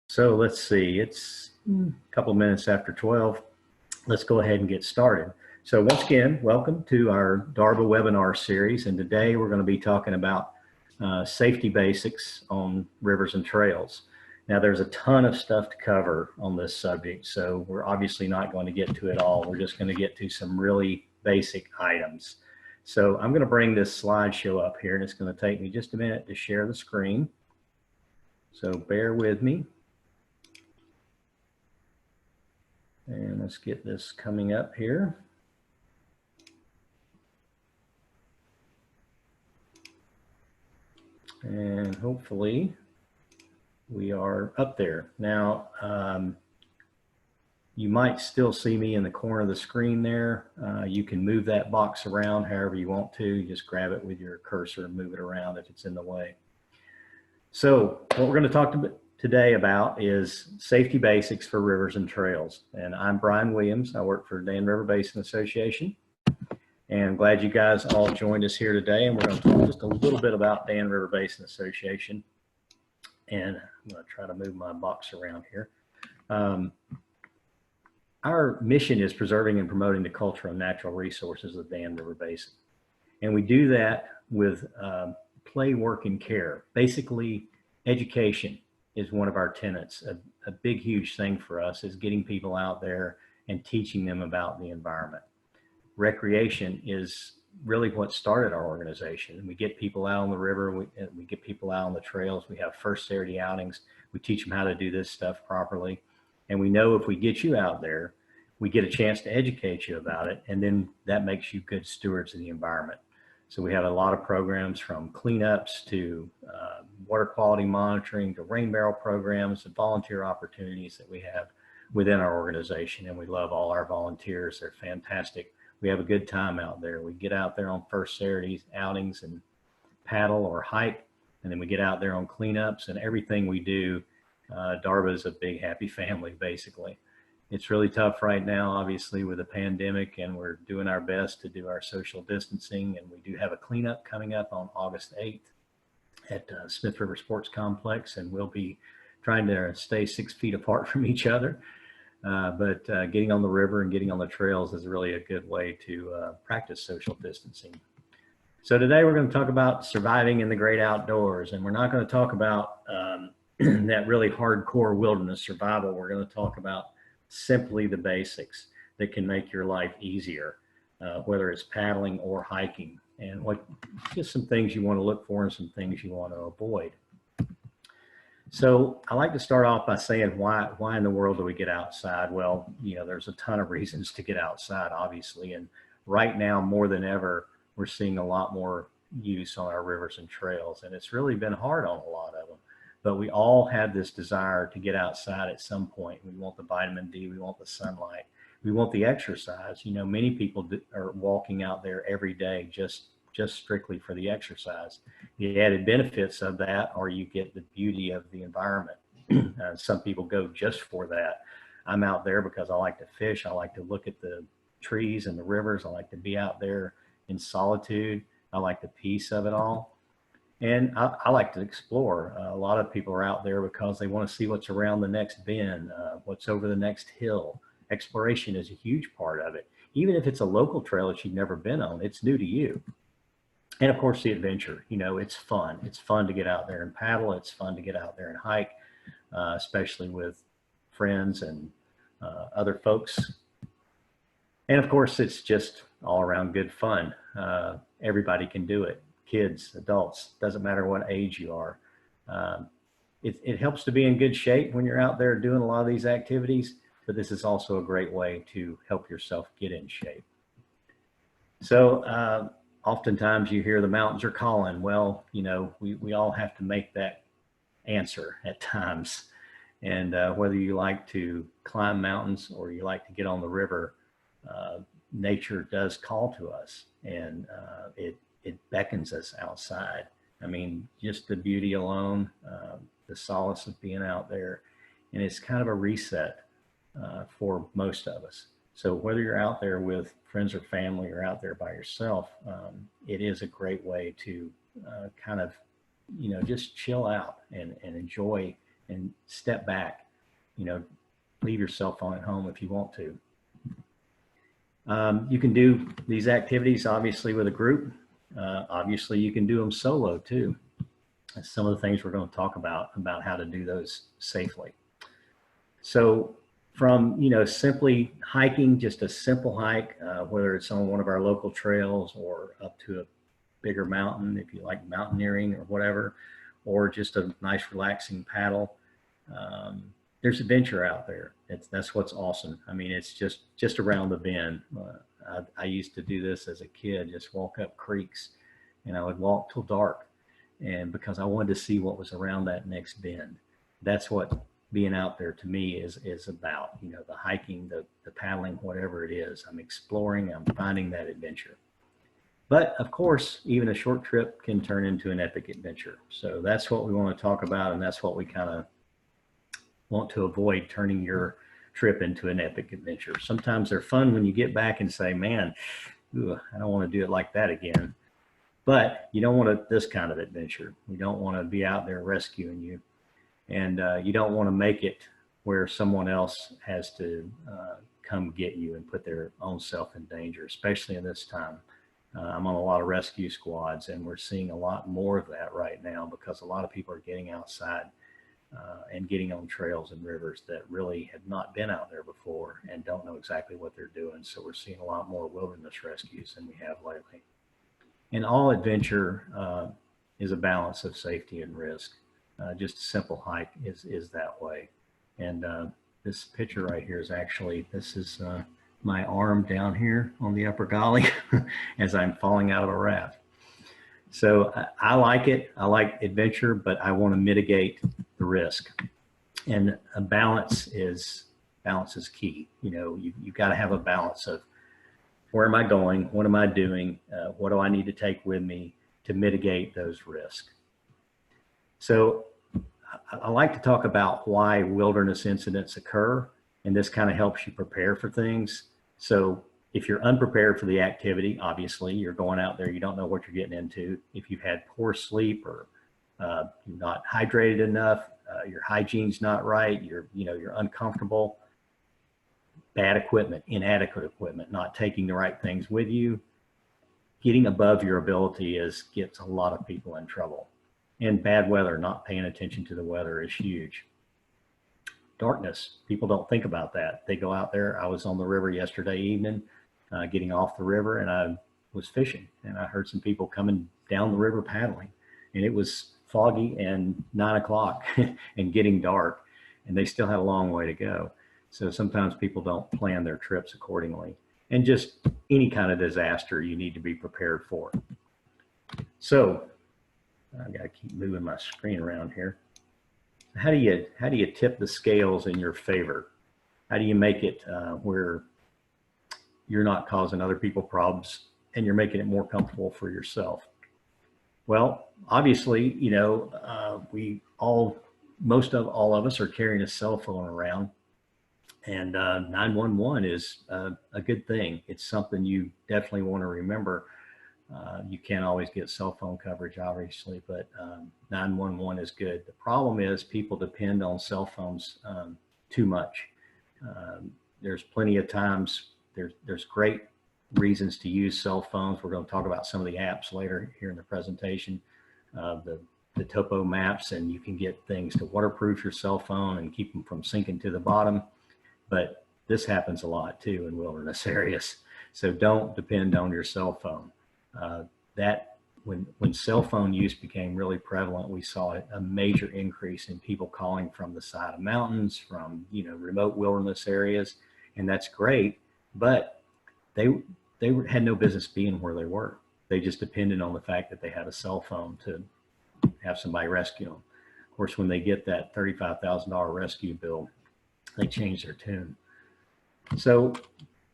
So let's see, it's a couple minutes after 12. Let's go ahead and get started. So once again, welcome to our DRBA webinar series. And today we're going to be talking about safety basics on rivers and trails. Now there's a ton of stuff to cover on this subject, so we're obviously not going to get to it all. We're just going to get to some really basic items. So I'm going to bring this slideshow up here, and it's going to take me just a minute to share the screen. So bear with me. And let's get this coming up here. And hopefully we are up there. Now, you might still see me in the corner of the screen there. You can move that box around however you want to. You just grab it with your cursor and move it around if it's in the way. So what we're going to talk today about is safety basics for rivers and trails. And I'm Brian Williams. I work for Dan River Basin Association. And I'm glad you guys all joined us here today. And we're going to talk just a little bit about Dan River Basin Association. And I'm going to try to move my box around here. Our mission is preserving and promoting the cultural and natural resources of the Dan River Basin. And we do that with play, work, and care. Basically, education is one of our tenets. A big, huge thing for us is getting people out there and teaching them about the environment. Recreation is really what started our organization. We get people out on the river, we get people out on the trails, we have first Saturday outings, we teach them how to do this stuff properly. And we know if we get you out there, we get a chance to educate you about it, and then that makes you good stewards of the environment. So we have a lot of programs from cleanups to water quality monitoring to rain barrel programs and volunteer opportunities that we have within our organization. And we love all our volunteers. They're fantastic. We have a good time out there. We get out there on first Saturday outings and paddle or hike. And then we get out there on cleanups, and everything we do, DRBA is a big happy family, basically. It's really tough right now, obviously, with the pandemic, and we're doing our best to do our social distancing. And we do have a cleanup coming up on August 8th at Smith River Sports Complex, and we'll be trying to stay 6 feet apart from each other. But getting on the river and getting on the trails is really a good way to practice social distancing. So today we're going to talk about surviving in the great outdoors, and we're not going to talk about that really hardcore wilderness survival. We're going to talk about simply the basics that can make your life easier, whether it's paddling or hiking, and just some things you want to look for and some things you want to avoid. So I like to start off by saying why in the world do we get outside? Well, there's a ton of reasons to get outside, obviously, and right now more than ever we're seeing a lot more use on our rivers and trails, and it's really been hard on a lot of them. But we all have this desire to get outside at some point. We want the vitamin D, we want the sunlight, we want the exercise. Many people are walking out there every day just strictly for the exercise. The added benefits of that are you get the beauty of the environment. Some people go just for that. I'm out there because I like to fish. I like to look at the trees and the rivers. I like to be out there in solitude. I like the peace of it all. And I like to explore. A lot of people are out there because they want to see what's around the next bend, what's over the next hill. Exploration is a huge part of it. Even if it's a local trail that you've never been on, it's new to you. And of course, the adventure, it's fun. It's fun to get out there and paddle. It's fun to get out there and hike, especially with friends and other folks. And of course, it's just all around good fun. Everybody can do it. Kids, adults, doesn't matter what age you are. It helps to be in good shape when you're out there doing a lot of these activities, but this is also a great way to help yourself get in shape. So oftentimes you hear the mountains are calling. Well, we all have to make that answer at times. And whether you like to climb mountains or you like to get on the river, nature does call to us, and it beckons us outside. I mean, just the beauty alone, the solace of being out there, and it's kind of a reset for most of us. So whether you're out there with friends or family or out there by yourself, it is a great way to kind of, just chill out and enjoy and step back. You know, leave your cell phone at home if you want to. You can do these activities obviously with a group. Obviously you can do them solo too. That's some of the things we're going to talk about how to do those safely. So from, you know, simply hiking, just a simple hike, whether it's on one of our local trails or up to a bigger mountain, if you like mountaineering or whatever, or just a nice relaxing paddle. There's adventure out there. That's what's awesome. I mean, it's just around the bend. I used to do this as a kid, just walk up creeks, and I would walk till dark, and because I wanted to see what was around that next bend. That's what being out there to me is about. You know, the hiking, the paddling, whatever it is. I'm exploring. I'm finding that adventure. But of course, even a short trip can turn into an epic adventure. So that's what we want to talk about, and that's what we kind of want to avoid, turning your trip into an epic adventure. Sometimes they're fun when you get back and say, man, I don't want to do it like that again. But you don't want this kind of adventure. You don't want to be out there rescuing you. And you don't want to make it where someone else has to come get you and put their own self in danger, especially in this time. I'm on a lot of rescue squads, and we're seeing a lot more of that right now because a lot of people are getting outside and getting on trails and rivers that really have not been out there before and don't know exactly what they're doing. So we're seeing a lot more wilderness rescues than we have lately. And all adventure is a balance of safety and risk. Just a simple hike is that way. And this picture right here is actually, this is my arm down here on the upper gully as I'm falling out of a raft. So I like it. I like adventure, but I want to mitigate the risk. And a balance is key. You know, you've got to have a balance of where am I going? What am I doing? What do I need to take with me to mitigate those risks? So I like to talk about why wilderness incidents occur, and this kind of helps you prepare for things. So if you're unprepared for the activity, obviously you're going out there, you don't know what you're getting into. If you've had poor sleep or you're not hydrated enough, your hygiene's not right, you're uncomfortable, bad equipment, inadequate equipment, not taking the right things with you, getting above your ability gets a lot of people in trouble. And bad weather, not paying attention to the weather is huge. Darkness, people don't think about that. They go out there. I was on the river yesterday evening, getting off the river, and I was fishing, and I heard some people coming down the river paddling, and it was foggy and 9 o'clock and getting dark, and they still had a long way to go. So sometimes people don't plan their trips accordingly, and just any kind of disaster you need to be prepared for. So I've got to keep moving my screen around here. How do you tip the scales in your favor? How do you make it where you're not causing other people problems and you're making it more comfortable for yourself? Well, obviously, you know, most of all of us are carrying a cell phone around, and 911 is a good thing. It's something you definitely want to remember. You can't always get cell phone coverage, obviously, but 911 is good. The problem is people depend on cell phones too much. There's plenty of times, there's great reasons to use cell phones. We're going to talk about some of the apps later here in the presentation, the topo maps, and you can get things to waterproof your cell phone and keep them from sinking to the bottom. But this happens a lot too in wilderness areas. So don't depend on your cell phone. When cell phone use became really prevalent, we saw a major increase in people calling from the side of mountains, from, you know, remote wilderness areas, and that's great. But they had no business being where they were. They just depended on the fact that they had a cell phone to have somebody rescue them. Of course, when they get that $35,000 rescue bill, they change their tune. So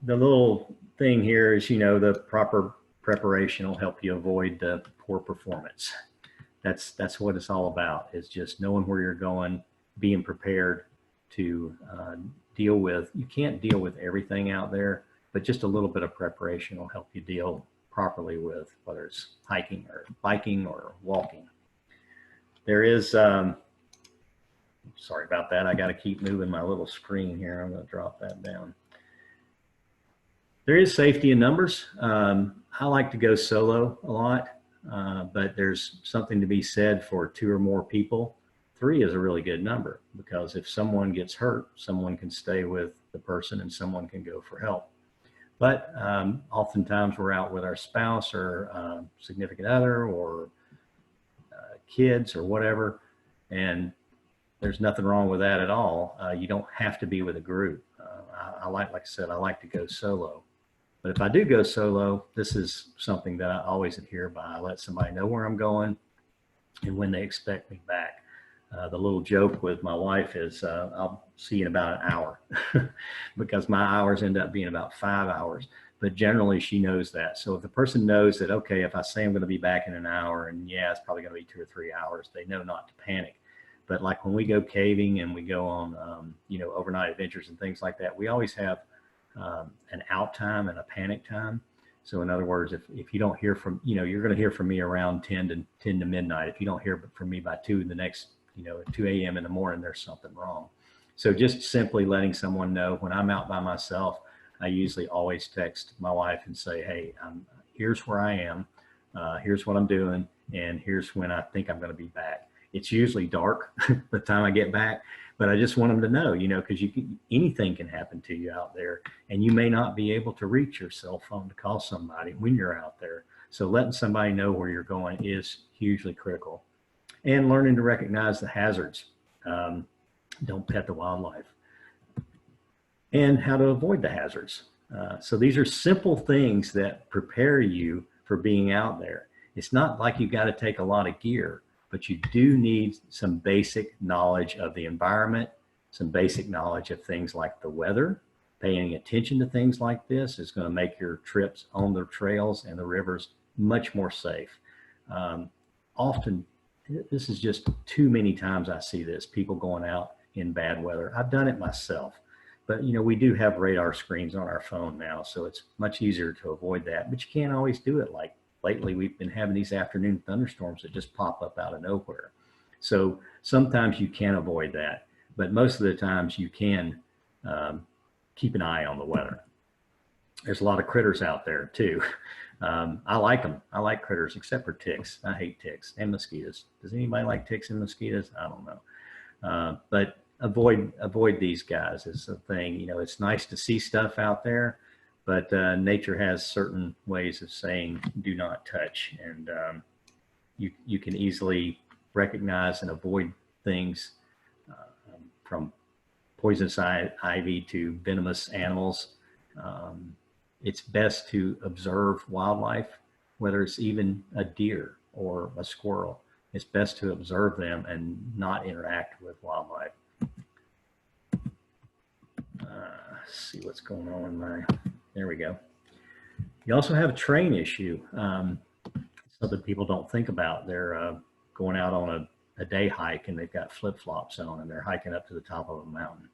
the little thing here is, you know, the proper preparation will help you avoid the poor performance. That's what it's all about, is just knowing where you're going, being prepared to deal with. You can't deal with everything out there, but just a little bit of preparation will help you deal properly with whether it's hiking or biking or walking. There is Sorry about that. I got to keep moving my little screen here. I'm going to drop that down. There is safety in numbers. I like to go solo a lot, but there's something to be said for 2 or more people. 3 is a really good number, because if someone gets hurt, someone can stay with the person and someone can go for help. But oftentimes we're out with our spouse or significant other or kids or whatever, and there's nothing wrong with that at all. You don't have to be with a group. Like I said, I like to go solo. But if I do go solo, this is something that I always adhere by. I let somebody know where I'm going and when they expect me back. The little joke with my wife is I'll see you in about an hour because my hours end up being about 5 hours. But generally she knows that. So if the person knows that, okay, if I say I'm going to be back in an hour, and yeah, it's probably going to be 2 or 3 hours, they know not to panic. But like when we go caving and we go on, overnight adventures and things like that, we always have an out time and a panic time. So in other words, if you don't hear from, you're going to hear from me around 10 to midnight. If you don't hear from me by 2 the next, at 2 a.m. in the morning, there's something wrong. So just simply letting someone know when I'm out by myself, I usually always text my wife and say, hey, here's where I am, here's what I'm doing, and here's when I think I'm going to be back. It's usually dark by the time I get back, but I just want them to know, because anything can happen to you out there, and you may not be able to reach your cell phone to call somebody when you're out there. So letting somebody know where you're going is hugely critical. And learning to recognize the hazards. Don't pet the wildlife. And how to avoid the hazards. So these are simple things that prepare you for being out there. It's not like you've got to take a lot of gear, but you do need some basic knowledge of the environment, some basic knowledge of things like the weather. Paying attention to things like this is going to make your trips on the trails and the rivers much more safe. Often, this is just too many times I see this, people going out in bad weather. I've done it myself, but we do have radar screens on our phone now, so it's much easier to avoid that, but you can't always do it. Like lately, we've been having these afternoon thunderstorms that just pop up out of nowhere. So sometimes you can avoid that, but most of the times you can keep an eye on the weather. There's a lot of critters out there too. I like them. I like critters, except for ticks. I hate ticks and mosquitoes. Does anybody like ticks and mosquitoes? I don't know. But avoid these guys is the thing. It's nice to see stuff out there, but nature has certain ways of saying do not touch, and you can easily recognize and avoid things from poisonous ivy to venomous animals. It's best to observe wildlife, whether it's even a deer or a squirrel. It's best to observe them and not interact with wildlife. See what's going on in my, there we go. You also have a train issue. Something people don't think about. They're going out on a day hike and they've got flip-flops on and they're hiking up to the top of a mountain.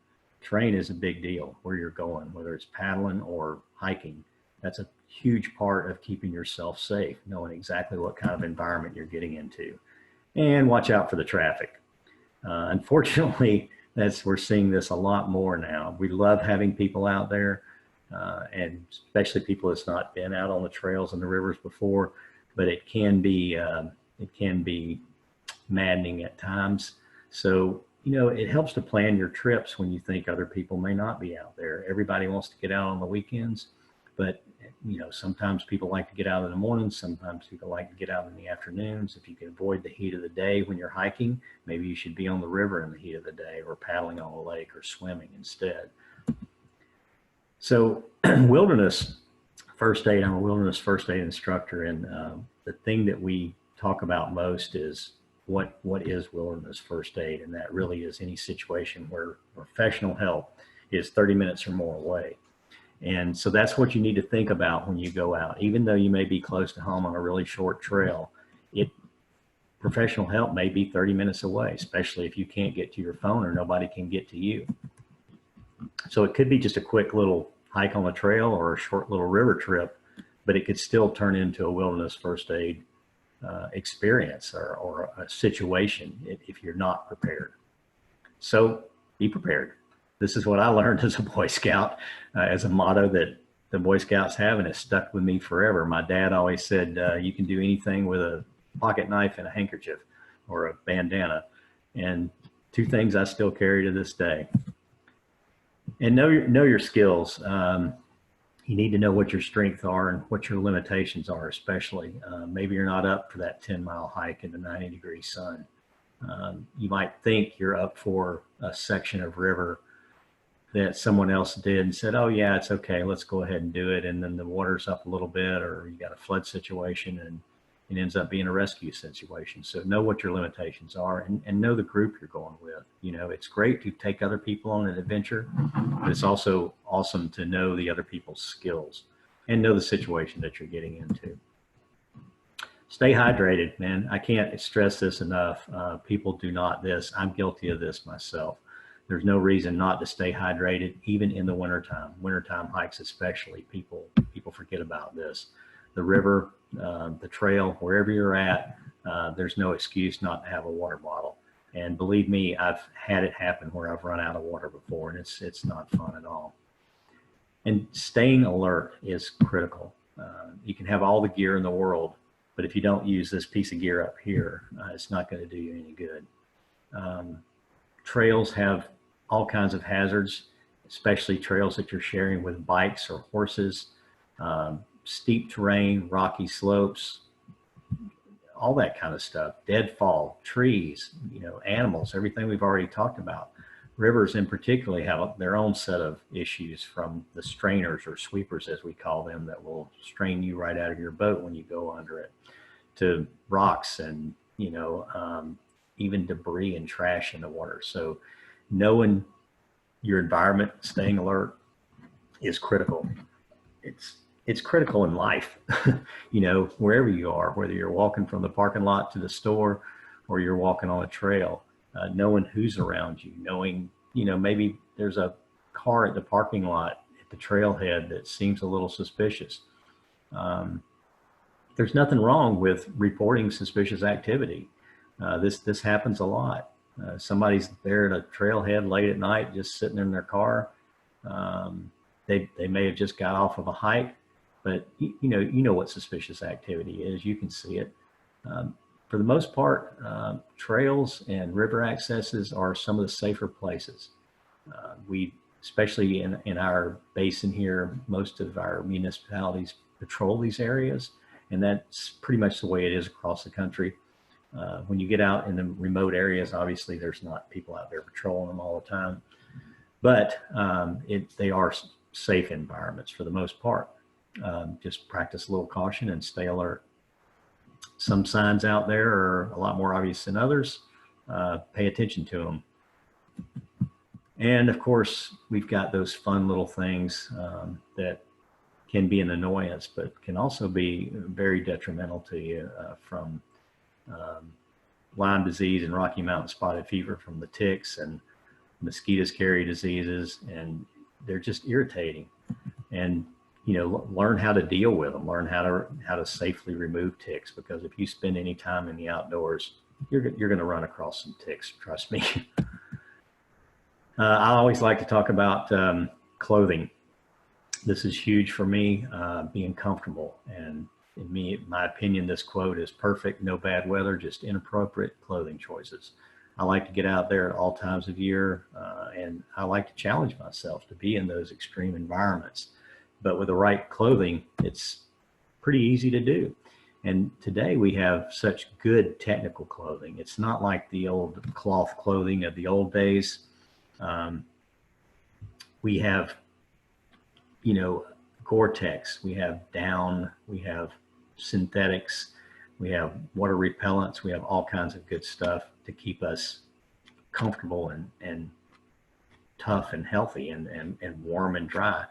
Terrain is a big deal where you're going, whether it's paddling or hiking. That's a huge part of keeping yourself safe, knowing exactly what kind of environment you're getting into. And watch out for the traffic. Unfortunately, we're seeing this a lot more now. We love having people out there, and especially people that's not been out on the trails and the rivers before, but it can be maddening at times. So, it helps to plan your trips when you think other people may not be out there. Everybody wants to get out on the weekends, but sometimes people like to get out in the mornings. Sometimes people like to get out in the afternoons. If you can avoid the heat of the day when you're hiking, maybe you should be on the river in the heat of the day or paddling on a lake or swimming instead. So wilderness first aid, I'm a wilderness first aid instructor, and the thing that we talk about most is what is wilderness first aid, and that really is any situation where professional help is 30 minutes or more away. And so that's what you need to think about when you go out. Even though you may be close to home on a really short trail, professional help may be 30 minutes away, especially if you can't get to your phone or nobody can get to you. So it could be just a quick little hike on the trail or a short little river trip, but it could still turn into a wilderness first aid experience or a situation if you're not prepared. So be prepared. This is what I learned as a Boy Scout, as a motto that the Boy Scouts have, and it stuck with me forever. My dad always said, you can do anything with a pocket knife and a handkerchief or a bandana. And two things I still carry to this day. And know your skills. You need to know what your strengths are and what your limitations are, especially. Maybe you're not up for that 10-mile hike in the 90-degree sun. You might think you're up for a section of river that someone else did and said, oh yeah, it's okay, let's go ahead and do it. And then the water's up a little bit, or you got a flood situation, and it ends up being a rescue situation. So know what your limitations are, and know the group you're going with. You know, it's great to take other people on an adventure, but it's also awesome to know the other people's skills and know the situation that you're getting into. Stay hydrated, man. I can't stress this enough. People do not this. I'm guilty of this myself. There's no reason not to stay hydrated, even in the wintertime. Wintertime hikes especially, people forget about this. The river, the trail, wherever you're at, there's no excuse not to have a water bottle. And believe me, I've had it happen where I've run out of water before, and it's not fun at all. And staying alert is critical. You can have all the gear in the world, but if you don't use this piece of gear up here, it's not going to do you any good. Trails have all kinds of hazards, especially trails that you're sharing with bikes or horses, steep terrain, rocky slopes, all that kind of stuff, deadfall, trees, you know, animals, everything we've already talked about. Rivers in particular have their own set of issues, from the strainers or sweepers, as we call them, that will strain you right out of your boat when you go under it, to rocks and, you know, even debris and trash in the water. So knowing your environment, staying alert is critical. It's critical in life, you know, wherever you are, whether you're walking from the parking lot to the store or you're walking on a trail, knowing who's around you, knowing, you know, maybe there's a car at the parking lot at the trailhead that seems a little suspicious. There's nothing wrong with reporting suspicious activity. This happens a lot. Somebody's there at a trailhead late at night, just sitting in their car. They may have just got off of a hike, but you know what suspicious activity is. You can see it. For the most part, trails and river accesses are some of the safer places. We, especially in our basin here, most of our municipalities patrol these areas, and that's pretty much the way it is across the country. When you get out in the remote areas, obviously there's not people out there patrolling them all the time, but they are safe environments for the most part. Just practice a little caution and stay alert. Some signs out there are a lot more obvious than others. Pay attention to them. And of course, we've got those fun little things that can be an annoyance, but can also be very detrimental to you, from Lyme disease and Rocky Mountain spotted fever from the ticks, and mosquitoes carry diseases, and they're just irritating. And you know, learn how to deal with them, learn how to safely remove ticks, because if you spend any time in the outdoors, you're going to run across some ticks, trust me. I always like to talk about clothing. This is huge for me, being comfortable. And in my opinion, this quote is perfect. No bad weather, just inappropriate clothing choices. I like to get out there at all times of year, and I like to challenge myself to be in those extreme environments. But with the right clothing, it's pretty easy to do. And today we have such good technical clothing. It's not like the old cloth clothing of the old days. We have, you know, Gore-Tex, we have down, we have synthetics, we have water repellents, we have all kinds of good stuff to keep us comfortable and tough and healthy and warm and dry.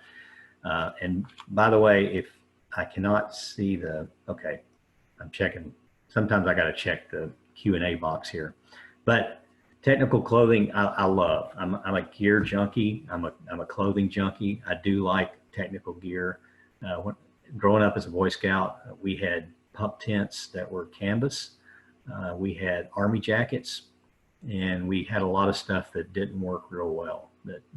And by the way, if I cannot see okay, I'm checking. Sometimes I got to check the Q&A box here, but technical clothing, I love. I'm a gear junkie. I'm a clothing junkie. I do like technical gear. Growing up as a Boy Scout, we had pump tents that were canvas. We had army jackets. and we had a lot of stuff that didn't work real well.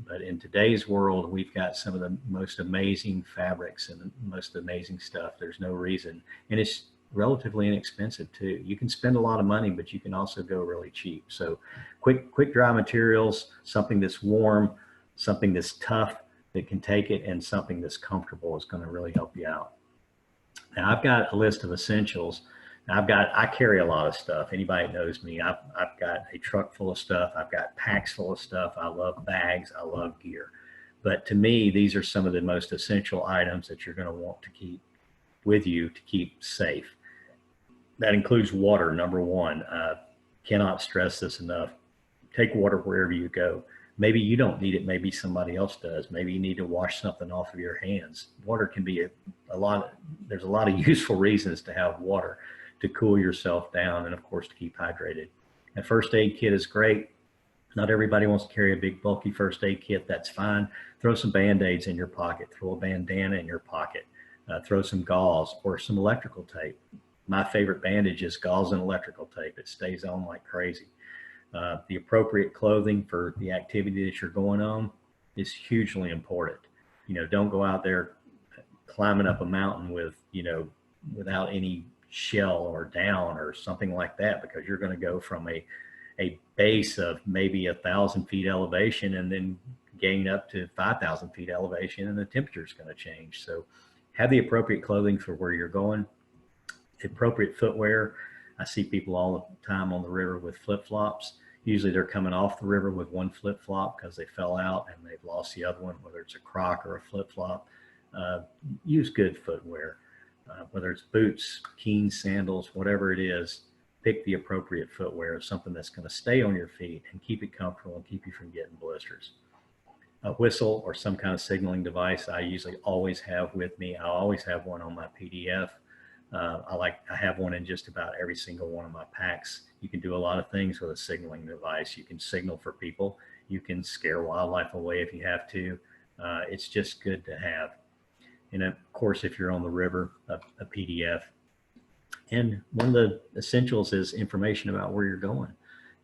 But in today's world, we've got some of the most amazing fabrics and the most amazing stuff. There's no reason, and it's relatively inexpensive too. You can spend a lot of money, but you can also go really cheap. So quick dry materials, something that's warm, something that's tough that can take it, and something that's comfortable is going to really help you out. Now I've got a list of essentials. I carry a lot of stuff. Anybody that knows me, I've got a truck full of stuff. I've got packs full of stuff. I love bags. I love gear. But to me, these are some of the most essential items that you're going to want to keep with you to keep safe. That includes water, number one. Cannot stress this enough. Take water wherever you go. Maybe you don't need it. Maybe somebody else does. Maybe you need to wash something off of your hands. Water can be there's a lot of useful reasons to have water, to cool yourself down, and of course to keep hydrated. A first aid kit is great. Not everybody wants to carry a big bulky first aid kit. That's fine. Throw some Band-Aids in your pocket. Throw a bandana in your pocket. Throw some gauze or some electrical tape. My favorite bandage is gauze and electrical tape. It stays on like crazy. The appropriate clothing for the activity that you're going on is hugely important. Don't go out there climbing up a mountain with, without any shell or down or something like that, because you're going to go from a base of maybe 1,000 feet elevation and then gain up to 5,000 feet elevation, and the temperature is going to change. So have the appropriate clothing for where you're going, appropriate footwear. I see people all the time on the river with flip-flops. Usually they're coming off the river with one flip-flop because they fell out and they've lost the other one, whether it's a Croc or a flip-flop. Use good footwear. Whether it's boots, Keens, sandals, whatever it is, pick the appropriate footwear, something that's going to stay on your feet and keep it comfortable and keep you from getting blisters. A whistle or some kind of signaling device I usually always have with me. I always have one on my PDF. I have one in just about every single one of my packs. You can do a lot of things with a signaling device. You can signal for people. You can scare wildlife away if you have to. It's just good to have. And of course, if you're on the river, a PDF. And one of the essentials is information about where you're going.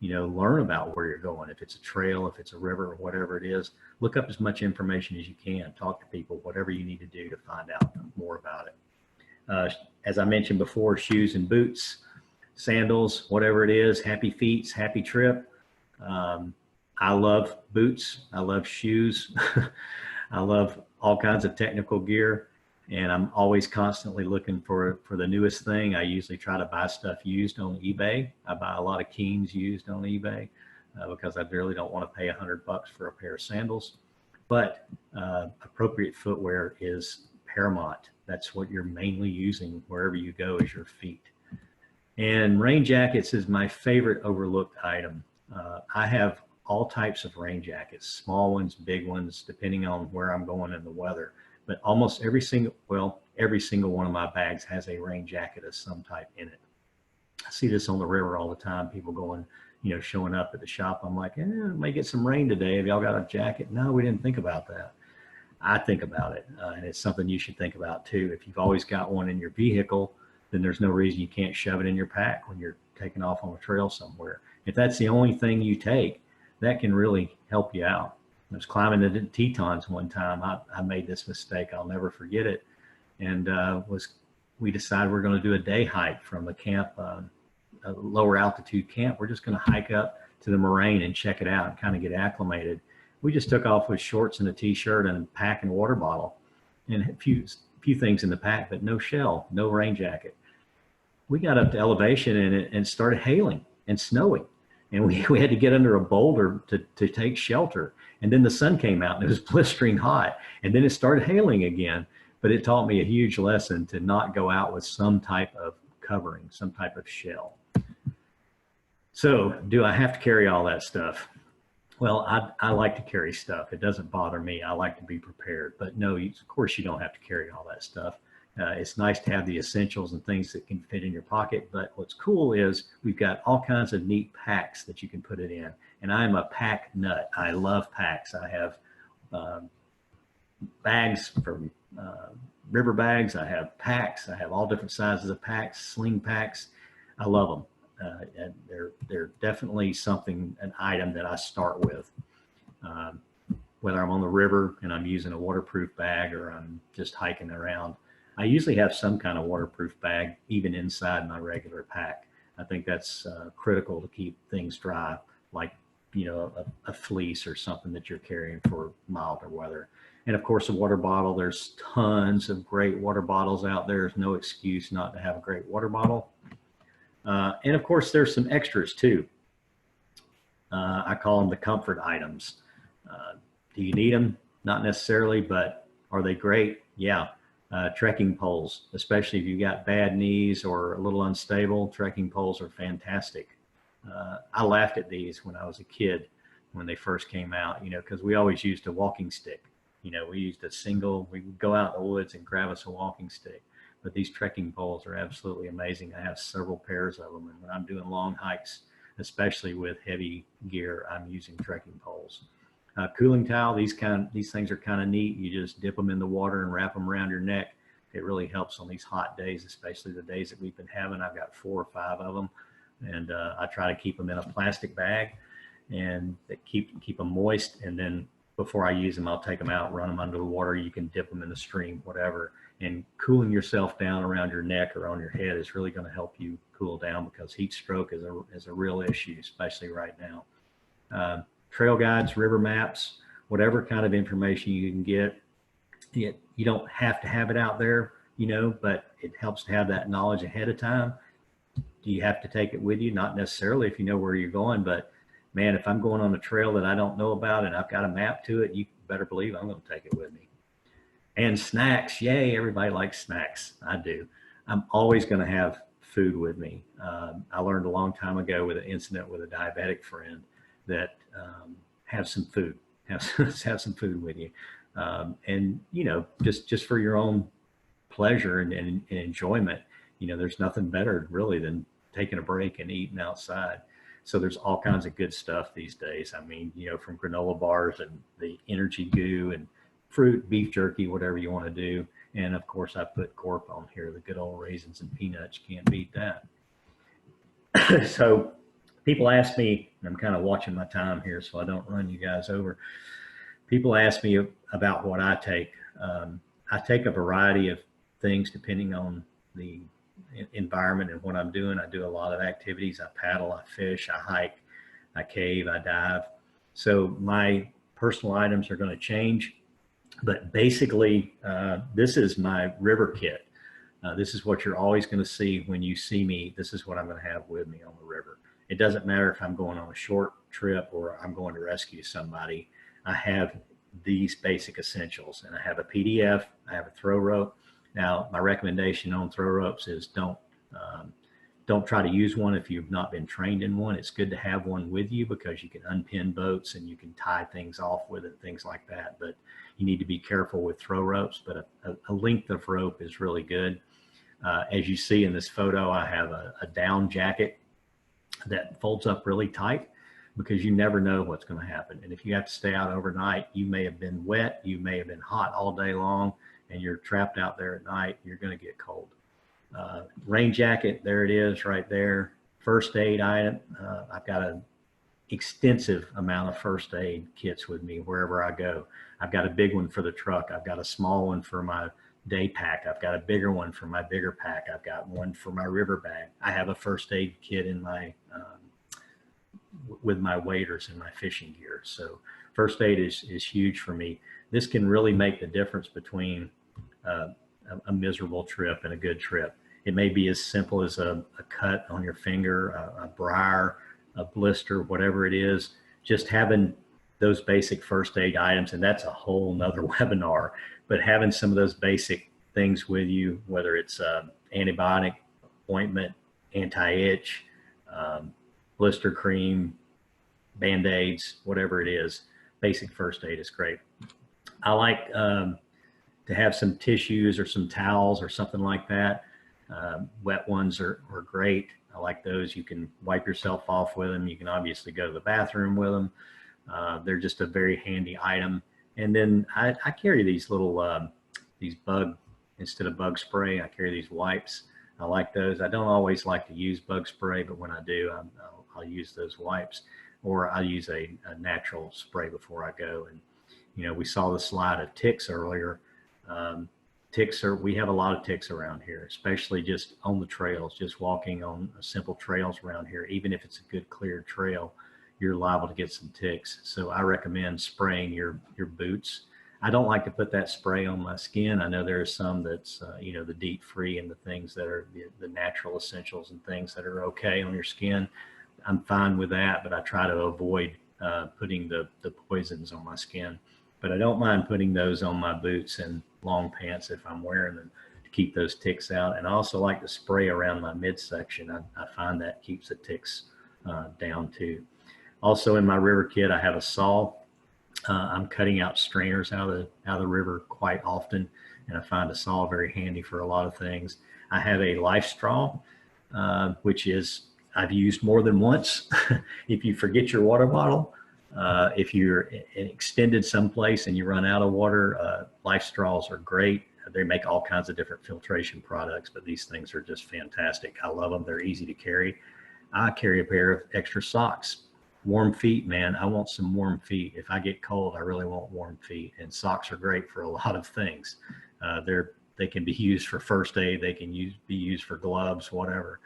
Learn about where you're going. If it's a trail, if it's a river, or whatever it is, look up as much information as you can. Talk to people, whatever you need to do to find out more about it. As I mentioned before, shoes and boots, sandals, whatever it is, happy feet, happy trip. I love boots. I love shoes. I love all kinds of technical gear, and I'm always constantly looking for the newest thing. I usually try to buy stuff used on eBay. I buy a lot of Keens used on eBay because I really don't want to pay $100 for a pair of sandals. But appropriate footwear is paramount. That's what you're mainly using wherever you go, is your feet. And rain jackets is my favorite overlooked item. I have all types of rain jackets, small ones, big ones, depending on where I'm going in the weather. But almost every single one of my bags has a rain jacket of some type in it. I see this on the river all the time. People going, showing up at the shop. I'm like, may get some rain today. Have y'all got a jacket? No, we didn't think about that. I think about it, and it's something you should think about too. If you've always got one in your vehicle, then there's no reason you can't shove it in your pack when you're taking off on a trail somewhere. If that's the only thing you take, that can really help you out. I was climbing the Tetons one time. I made this mistake. I'll never forget it. And we decided we're going to do a day hike from the camp, a lower altitude camp. We're just going to hike up to the moraine and check it out and kind of get acclimated. We just took off with shorts and a t-shirt and a pack and water bottle and a few things in the pack, but no shell, no rain jacket. We got up to elevation and it started hailing and snowing. And we had to get under a boulder to take shelter. And then the sun came out and it was blistering hot. And then it started hailing again. But it taught me a huge lesson to not go out with some type of covering, some type of shell. So do I have to carry all that stuff? Well, I like to carry stuff. It doesn't bother me. I like to be prepared. But no, of course you don't have to carry all that stuff. It's nice to have the essentials and things that can fit in your pocket. But what's cool is we've got all kinds of neat packs that you can put it in. And I'm a pack nut. I love packs. I have bags from river bags. I have packs. I have all different sizes of packs, sling packs. I love them. And they're definitely an item that I start with. Whether I'm on the river and I'm using a waterproof bag or I'm just hiking around, I usually have some kind of waterproof bag even inside my regular pack. I think that's critical to keep things dry, like, a fleece or something that you're carrying for milder weather. And of course, a water bottle. There's tons of great water bottles out there. There's no excuse not to have a great water bottle. And of course, there's some extras too. I call them the comfort items. Do you need them? Not necessarily, but are they great? Yeah. Trekking poles, especially if you've got bad knees or a little unstable, trekking poles are fantastic. I laughed at these when I was a kid, when they first came out, because we always used a walking stick. We used we would go out in the woods and grab us a walking stick. But these trekking poles are absolutely amazing. I have several pairs of them. And when I'm doing long hikes, especially with heavy gear, I'm using trekking poles. Cooling towel, these things are kind of neat. You just dip them in the water and wrap them around your neck. It really helps on these hot days, especially the days that we've been having. I've got 4 or 5 of them, and I try to keep them in a plastic bag and keep them moist. And then before I use them, I'll take them out, run them under the water. You can dip them in the stream, whatever. And cooling yourself down around your neck or on your head is really going to help you cool down, because heat stroke is a real issue, especially right now. Trail guides, river maps, whatever kind of information you can get. You don't have to have it out there, but it helps to have that knowledge ahead of time. Do you have to take it with you? Not necessarily if you know where you're going, but man, if I'm going on a trail that I don't know about and I've got a map to it, you better believe I'm going to take it with me. And snacks, yay, everybody likes snacks. I do. I'm always going to have food with me. I learned a long time ago with an incident with a diabetic friend that have some food, have some food with you. And, just for your own pleasure and enjoyment, there's nothing better really than taking a break and eating outside. So there's all kinds of good stuff these days. I mean, from granola bars and the energy goo and fruit, beef jerky, whatever you want to do. And of course I put Corp on here, the good old raisins and peanuts. You can't beat that. So people ask me, and I'm kind of watching my time here so I don't run you guys over. People ask me about what I take. I take a variety of things depending on the environment and what I'm doing. I do a lot of activities. I paddle, I fish, I hike, I cave, I dive. So my personal items are going to change, but basically this is my river kit. This is what you're always going to see when you see me. This is what I'm going to have with me on the river. It doesn't matter if I'm going on a short trip or I'm going to rescue somebody. I have these basic essentials, and I have a PDF. I have a throw rope. Now, my recommendation on throw ropes is don't try to use one if you've not been trained in one. It's good to have one with you because you can unpin boats and you can tie things off with it, things like that. But you need to be careful with throw ropes. But a length of rope is really good. As you see in this photo, I have a down jacket that folds up really tight, because you never know what's going to happen. And if you have to stay out overnight, you may have been wet, you may have been hot all day long, and you're trapped out there at night, you're going to get cold. Rain jacket, there it is right there. First aid item. I've got an extensive amount of first aid kits with me wherever I go. I've got a big one for the truck. I've got a small one for my day pack. I've got a bigger one for my bigger pack. I've got one for my river bag. I have a first aid kit in my with my waders and my fishing gear. So first aid is huge for me. This can really make the difference between a miserable trip and a good trip. It may be as simple as a cut on your finger, a briar, a blister, whatever it is. Just having those basic first aid items, and that's a whole nother webinar, but having some of those basic things with you, whether it's antibiotic, ointment, anti-itch, blister cream, Band-Aids, whatever it is, basic first aid is great. I like to have some tissues or some towels or something like that. Wet ones are great. I like those. You can wipe yourself off with them. You can obviously go to the bathroom with them. They're just a very handy item. And then I carry these little, instead of bug spray, I carry these wipes. I like those. I don't always like to use bug spray, but when I do, I'll use those wipes, or I'll use a natural spray before I go. And, you know, we saw the slide of ticks earlier. We have a lot of ticks around here, especially just on the trails, just walking on simple trails around here. Even if it's a good cleared trail, you're liable to get some ticks. So I recommend spraying your boots. I don't like to put that spray on my skin. I know there are some that's, you know, the DEET free and the things that are the natural essentials and things that are okay on your skin. I'm fine with that, but I try to avoid putting the poisons on my skin. But I don't mind putting those on my boots and long pants if I'm wearing them to keep those ticks out. And I also like to spray around my midsection. I find that keeps the ticks down too. Also in my river kit, I have a saw. I'm cutting out strainers out of the river quite often, and I find a saw very handy for a lot of things. I have a life straw, which is I've used more than once. If you forget your water bottle, if you're extended someplace and you run out of water, life straws are great. They make all kinds of different filtration products, but these things are just fantastic. I love them. They're easy to carry. I carry a pair of extra socks. Warm feet, man. I want some warm feet. If I get cold, I really want warm feet. And socks are great for a lot of things. They can be used for first aid. They can be used for gloves, whatever.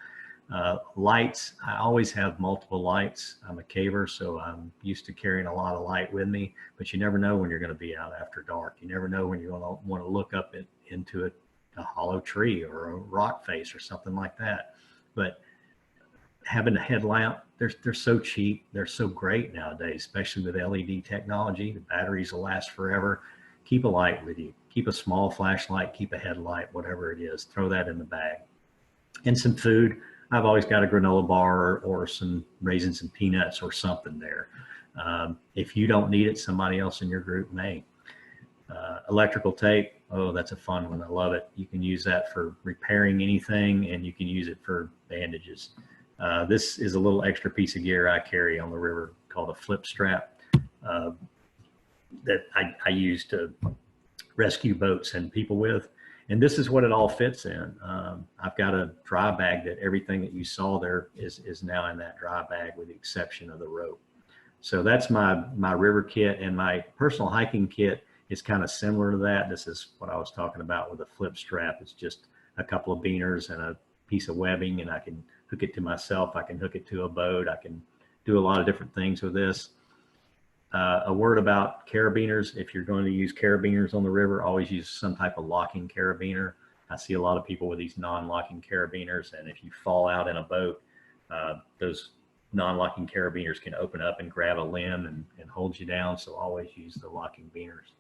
Lights, I always have multiple lights. I'm a caver, so I'm used to carrying a lot of light with me, but you never know when you're going to be out after dark. You never know when you're going to want to look up into a hollow tree or a rock face or something like that. But having a headlamp, they're so cheap. They're so great nowadays, especially with LED technology. The batteries will last forever. Keep a light with you. Keep a small flashlight, keep a headlight, whatever it is, throw that in the bag. And some food. I've always got a granola bar or some raisins and peanuts or something there. If you don't need it, somebody else in your group may. Electrical tape, oh, that's a fun one. I love it. You can use that for repairing anything, and you can use it for bandages. This is a little extra piece of gear I carry on the river called a flip strap that I use to rescue boats and people with. And this is what it all fits in. I've got a dry bag that everything that you saw there is now in that dry bag with the exception of the rope. So that's my river kit, and my personal hiking kit is kind of similar to that. This is what I was talking about with a flip strap. It's just a couple of beaners and a piece of webbing, and I can hook it to myself. I can hook it to a boat. I can do a lot of different things with this. A word about carabiners. If you're going to use carabiners on the river, always use some type of locking carabiner. I see a lot of people with these non-locking carabiners, and if you fall out in a boat, those non-locking carabiners can open up and grab a limb and hold you down. So always use the locking beaners.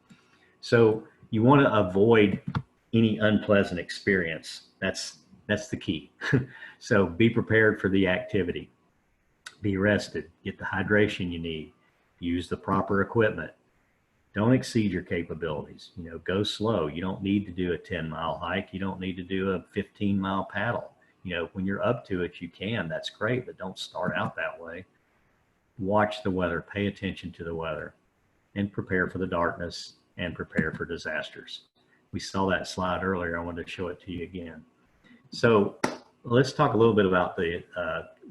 So you want to avoid any unpleasant experience. That's the key. So be prepared for the activity. Be rested. Get the hydration you need. Use the proper equipment. Don't exceed your capabilities. You know, go slow. You don't need to do a 10-mile hike. You don't need to do a 15-mile paddle. You know, when you're up to it, you can. That's great, but don't start out that way. Watch the weather. Pay attention to the weather, and prepare for the darkness and prepare for disasters. We saw that slide earlier. I wanted to show it to you again. So let's talk a little bit about the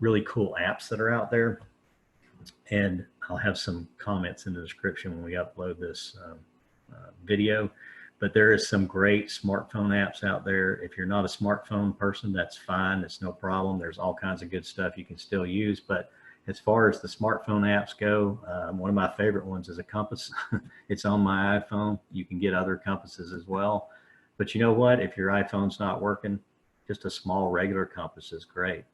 really cool apps that are out there. And I'll have some comments in the description when we upload this video. But there is some great smartphone apps out there. If you're not a smartphone person, that's fine. It's no problem. There's all kinds of good stuff you can still use. But as far as the smartphone apps go, one of my favorite ones is a compass. It's on my iPhone. You can get other compasses as well. But you know what? If your iPhone's not working, just a small regular compass is great.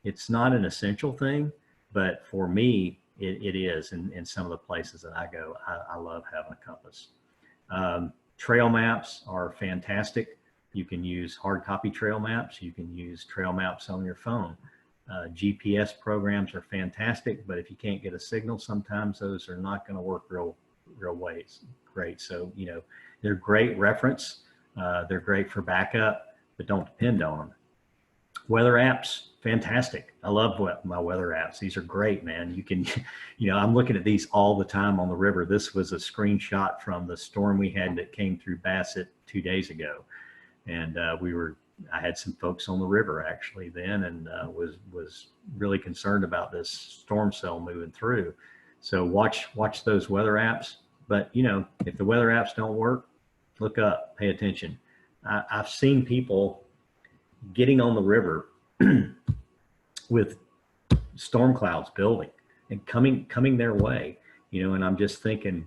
It's not an essential thing, but for me, it is in some of the places that I go. I love having a compass. Trail maps are fantastic. You can use hard copy trail maps. You can use trail maps on your phone. GPS programs are fantastic, but if you can't get a signal, sometimes those are not going to work real great. So, you know, they're great reference. They're great for backup, but don't depend on them. Weather apps, fantastic. I love my weather apps. These are great, man. You can, you know, I'm looking at these all the time on the river. This was a screenshot from the storm we had that came through Bassett 2 days ago. And we were I had some folks on the river actually then, and was really concerned about this storm cell moving through. So watch those weather apps. But you know, if the weather apps don't work, look up, pay attention. I've seen people getting on the river with storm clouds building and coming their way, you know, and I'm just thinking,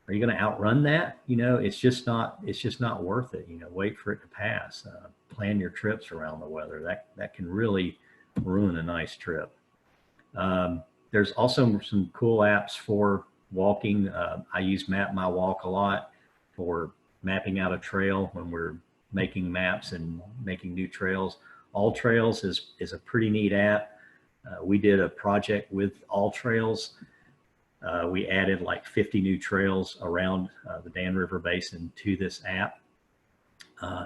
are you going to outrun that? You know, it's just not worth it. You know, wait for it to pass. Plan your trips around the weather. That can really ruin a nice trip. There's also some cool apps for walking. I use Map My Walk a lot for mapping out a trail when we're making maps and making new trails. All Trails is a pretty neat app. We did a project with All Trails. We added like 50 new trails around the Dan River Basin to this app.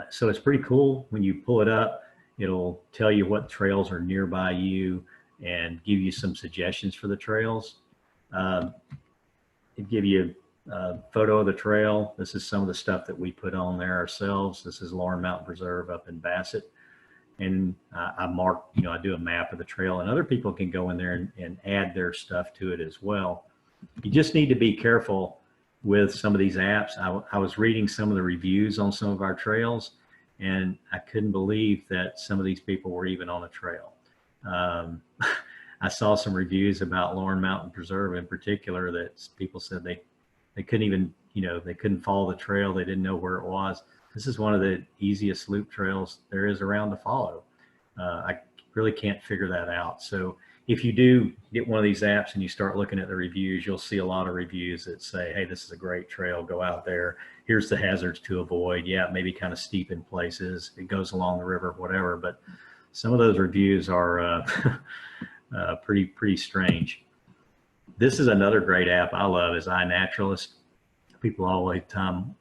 So it's pretty cool. When you pull it up, it'll tell you what trails are nearby you and give you some suggestions for the trails. It give you a photo of the trail. This is some of the stuff that we put on there ourselves. This is Lauren Mountain Preserve up in Bassett. And I mark, you know, I do a map of the trail, and other people can go in there and add their stuff to it as well. You just need to be careful with some of these apps. I was reading some of the reviews on some of our trails, and I couldn't believe that some of these people were even on a trail. I saw some reviews about Lauren Mountain Preserve in particular that people said they couldn't even, you know, they couldn't follow the trail. They didn't know where it was. This is one of the easiest loop trails there is around to follow. I really can't figure that out. So if you do get one of these apps and you start looking at the reviews, you'll see a lot of reviews that say, hey, this is a great trail, go out there. Here's the hazards to avoid. Yeah, it may be kind of steep in places. It goes along the river, whatever. But some of those reviews are pretty strange. This is another great app I love is iNaturalist. People all the time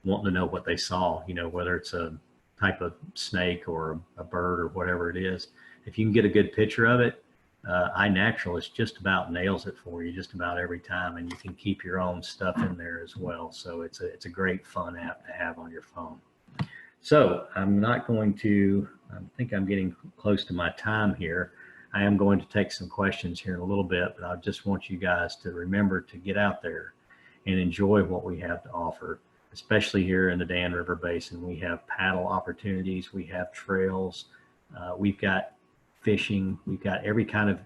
wanting to know what they saw, you know, whether it's a type of snake or a bird or whatever it is. If you can get a good picture of it, iNaturalist just about nails it for you just about every time, and you can keep your own stuff in there as well. So it's a great fun app to have on your phone. So I'm not going to, I think I'm getting close to my time here. I am going to take some questions here in a little bit, but I just want you guys to remember to get out there and enjoy what we have to offer, especially here in the Dan River Basin. We have paddle opportunities, we have trails, we've got fishing, we've got every kind of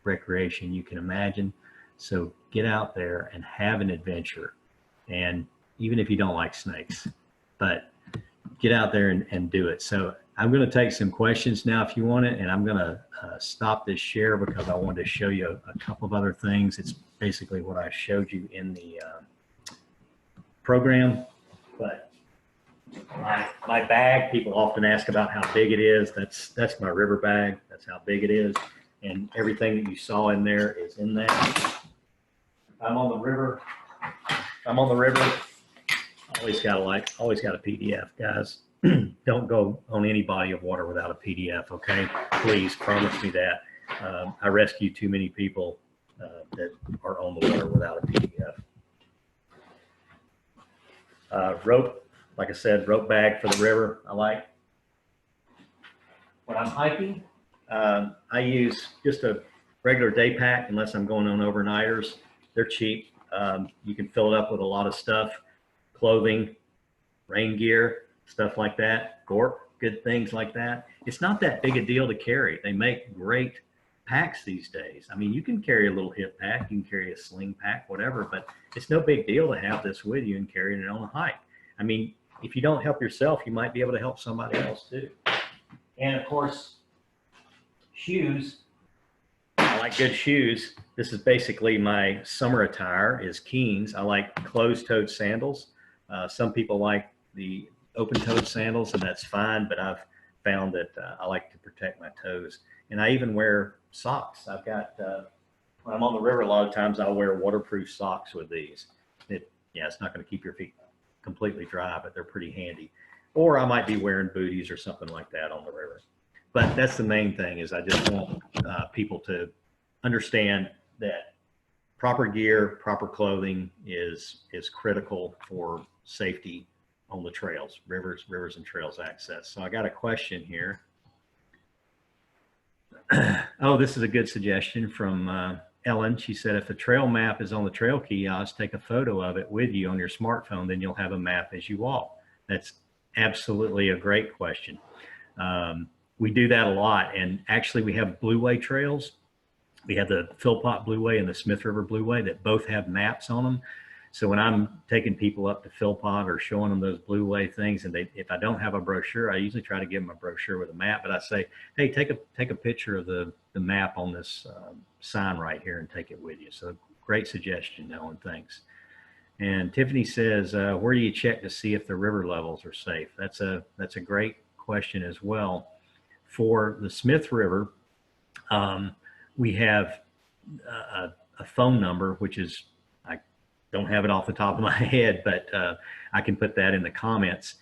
recreation you can imagine. So get out there and have an adventure. And even if you don't like snakes, but get out there and do it. So I'm going to take some questions now if you want it, and I'm going to stop this share because I wanted to show you a couple of other things. It's basically what I showed you in the program, but my bag, people often ask about how big it is. That's my river bag. That's how big it is. And everything that you saw in there is in that. I'm on the river. Always got a PDF, guys. Don't go on any body of water without a PDF, okay? Please promise me that. I rescue too many people that are on the water without a PDF. Rope, like I said, rope bag for the river. I like. When I'm hiking, I use just a regular day pack unless I'm going on overnighters. They're cheap. You can fill it up with a lot of stuff, clothing, rain gear, stuff like that, gorp, good things like that. It's not that big a deal to carry. They make great packs these days. I mean, you can carry a little hip pack, you can carry a sling pack, whatever, but it's no big deal to have this with you and carrying it on a hike. I mean, if you don't help yourself, you might be able to help somebody else too. And of course, shoes. I like good shoes. This is basically my summer attire is Keens. I like closed-toed sandals. Some people like the open-toed sandals, and that's fine, but I've found that I like to protect my toes. And I even wear socks. I've got, when I'm on the river, a lot of times I'll wear waterproof socks with these. It's not going to keep your feet completely dry, but they're pretty handy. Or I might be wearing booties or something like that on the river. But that's the main thing is I just want people to understand that proper gear, proper clothing is critical for safety on the trails, rivers and trails access. So I got a question here. Oh, this is a good suggestion from Ellen. She said, if the trail map is on the trail kiosk, take a photo of it with you on your smartphone, then you'll have a map as you walk. That's absolutely a great question. We do that a lot. And actually we have Blueway trails. We have the Philpott Blueway and the Smith River Blueway that both have maps on them. So when I'm taking people up to Philpott or showing them those Blueway things, and if I don't have a brochure, I usually try to give them a brochure with a map, but I say, hey, take a picture of the map on this sign right here and take it with you. So great suggestion, Ellen, thanks. And Tiffany says, where do you check to see if the river levels are safe? That's a great question as well. For the Smith River, we have a phone number, which is, I don't have it off the top of my head, but I can put that in the comments,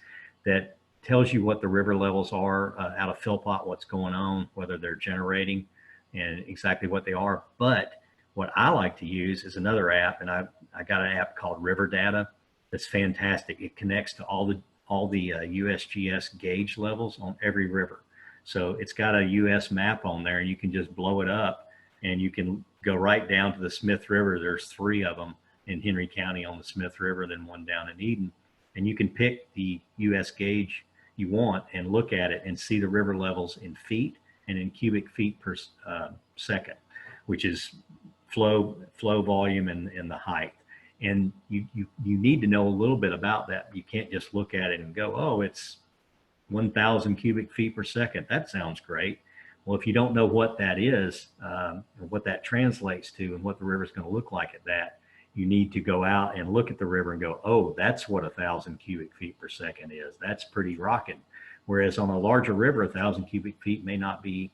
that tells you what the river levels are out of Philpott, what's going on, whether they're generating and exactly what they are. But what I like to use is another app, and I got an app called River Data that's fantastic. It connects to all the USGS gauge levels on every river. So it's got a US map on there, and you can just blow it up and you can go right down to the Smith River. There's 3 of them in Henry County on the Smith River, then 1 down in Eden. And you can pick the US gauge you want and look at it and see the river levels in feet and in cubic feet per second, which is flow volume and the height. And you need to know a little bit about that. You can't just look at it and go, oh, it's 1,000 cubic feet per second. That sounds great. Well, if you don't know what that is, what that translates to and what the river is going to look like at that, you need to go out and look at the river and go, oh, that's what 1,000 cubic feet per second is. That's pretty rocking. Whereas on a larger river, 1,000 cubic feet may not be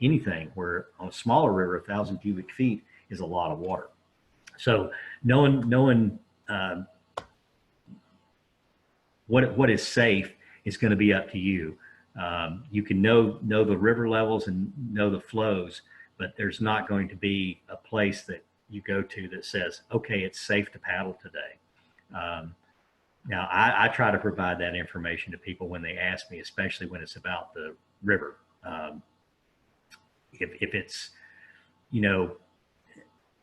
anything, where on a smaller river, 1,000 cubic feet is a lot of water. So knowing what is safe is going to be up to you. You can know the river levels and know the flows, but there's not going to be a place that you go to that says, okay, it's safe to paddle today. Now, I try to provide that information to people when they ask me, especially when it's about the river. If it's,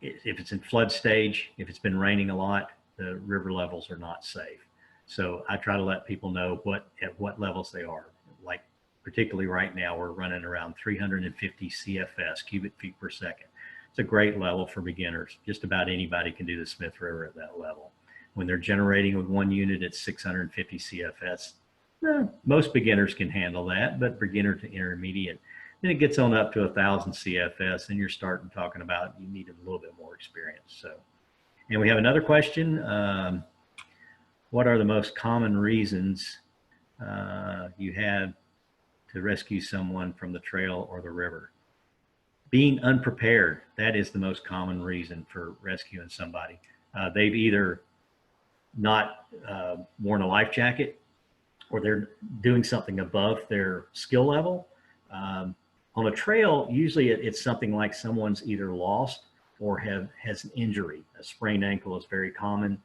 if it's in flood stage, if it's been raining a lot, the river levels are not safe. So I try to let people know at what levels they are. Like particularly right now, we're running around 350 CFS, cubic feet per second. It's a great level for beginners. Just about anybody can do the Smith River at that level. When they're generating with 1 unit, it's 650 CFS. Most beginners can handle that, but beginner to intermediate. Then it gets on up to 1,000 CFS, and you're starting talking about you need a little bit more experience. So, and we have another question. What are the most common reasons you have to rescue someone from the trail or the river? Being unprepared, that is the most common reason for rescuing somebody. They've either not worn a life jacket, or they're doing something above their skill level. On a trail, usually it's something like someone's either lost or has an injury. A sprained ankle is very common.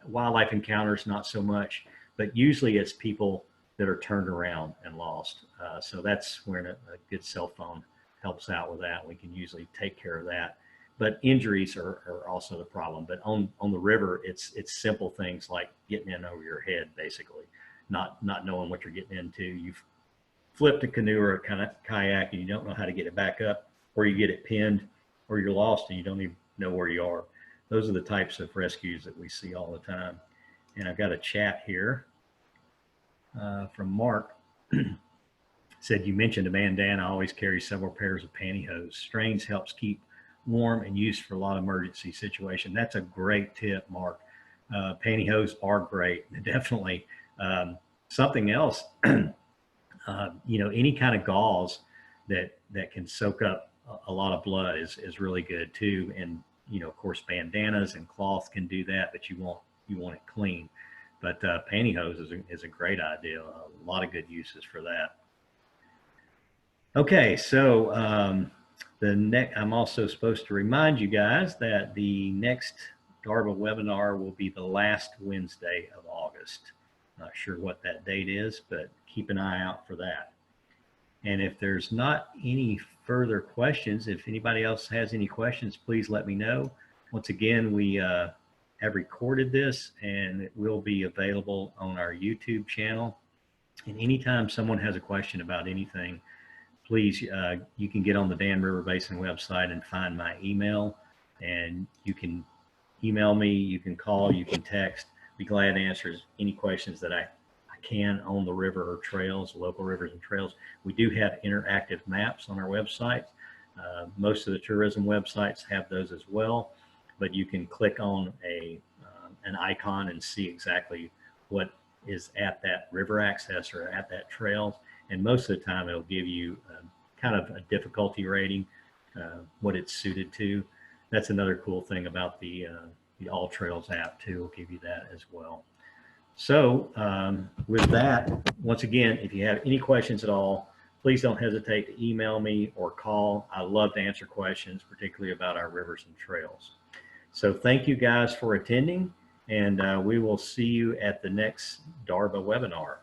Wildlife encounters, not so much, but usually it's people that are turned around and lost. So that's where a good cell phone helps out with that. We can usually take care of that. But injuries are also the problem. But on the river, it's simple things like getting in over your head, basically, not knowing what you're getting into. You've flipped a canoe or a kayak and you don't know how to get it back up, or you get it pinned, or you're lost and you don't even know where you are. Those are the types of rescues that we see all the time. And I've got a chat here from Mark. Said, you mentioned a bandana. I always carry several pairs of pantyhose. Strains helps keep warm and used for a lot of emergency situation. That's a great tip, Mark. Pantyhose are great, definitely. Something else, any kind of gauze that can soak up a lot of blood is really good too. And of course, bandanas and cloth can do that, but you want it clean. But pantyhose is a great idea. A lot of good uses for that. Okay, so I'm also supposed to remind you guys that the next DRBA webinar will be the last Wednesday of August. Not sure what that date is, but keep an eye out for that. And if there's not any further questions, if anybody else has any questions, please let me know. Once again, we have recorded this and it will be available on our YouTube channel. And anytime someone has a question about anything, please, you can get on the Dan River Basin website and find my email, and you can email me, you can call, you can text. Be glad to answer any questions that I can on the river or trails, local rivers and trails. We do have interactive maps on our website. Most of the tourism websites have those as well, but you can click on an icon and see exactly what is at that river access or at that trail. And most of the time it'll give you kind of a difficulty rating, what it's suited to. That's another cool thing about the All Trails app too. Will give you that as well. So with that, once again, if you have any questions at all, please don't hesitate to email me or call. I love to answer questions, particularly about our rivers and trails. So thank you guys for attending, and we will see you at the next DRBA webinar.